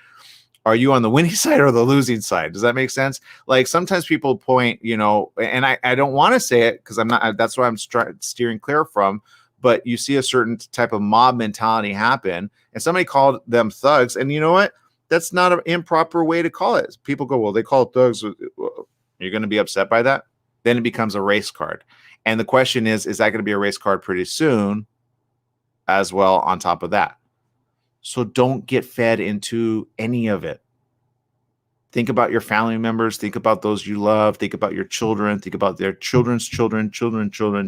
are you on the winning side or the losing side? Does that make sense? Like sometimes people point, and I don't want to say it because I'm not. That's what I'm steering clear from. But you see a certain type of mob mentality happen, and somebody called them thugs. And you know what? That's not an improper way to call it. People go, well, they call it thugs. You're going to be upset by that? Then it becomes a race card. And the question is that going to be a race card pretty soon as well on top of that? So don't get fed into any of it. Think about your family members. Think about those you love. Think about your children. Think about their children's children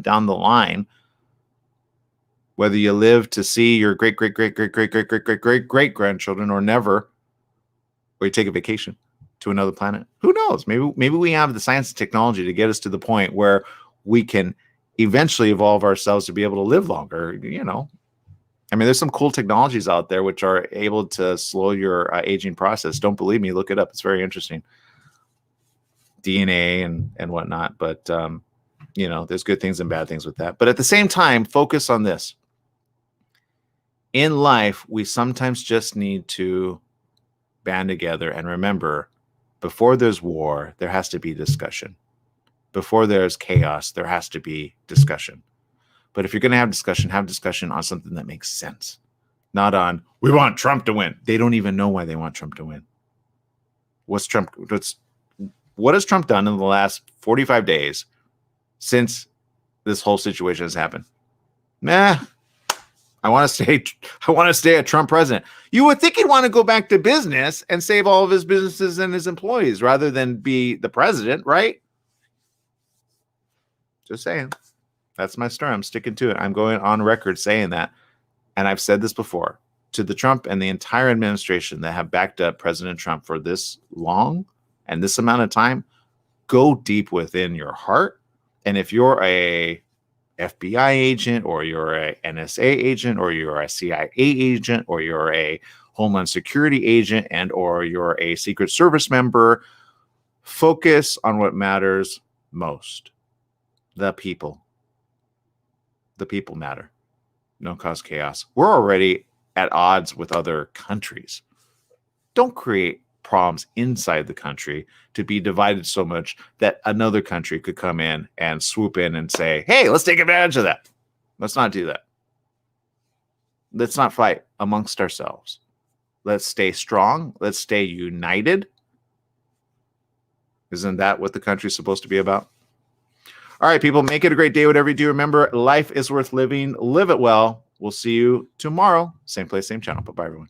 down the line. Whether you live to see your great grandchildren or never, or you take a vacation to another planet, who knows? Maybe we have the science and technology to get us to the point where we can eventually evolve ourselves to be able to live longer. I mean, there's some cool technologies out there which are able to slow your aging process. Don't believe me? Look it up. It's very interesting. DNA and whatnot. But, there's good things and bad things with that. But at the same time, focus on this. In life, we sometimes just need to band together and remember, before there's war, there has to be discussion. Before there's chaos, there has to be discussion. But if you're going to have discussion on something that makes sense, not on, we want Trump to win. They don't even know why they want Trump to win. What has Trump done in the last 45 days since this whole situation has happened? I want to stay a Trump president. You would think he'd want to go back to business and save all of his businesses and his employees rather than be the president, right? Just saying. That's my story. I'm sticking to it. I'm going on record saying that. And I've said this before to the Trump and the entire administration that have backed up President Trump for this long and this amount of time. Go deep within your heart. And if you're a FBI agent, or you're a NSA agent, or you're a CIA agent, or you're a Homeland Security agent, and or you're a Secret Service member. Focus on what matters most. The people. The people matter. Don't cause chaos. We're already at odds with other countries. Don't create problems inside the country to be divided so much that another country could come in and swoop in and say, hey, let's take advantage of that. Let's not do that. Let's not fight amongst ourselves. Let's stay strong. Let's stay united. Isn't that what the country's supposed to be about? All right, people, make it a great day, whatever you do. Remember, life is worth living. Live it well. We'll see you tomorrow. Same place, same channel. Bye-bye, everyone.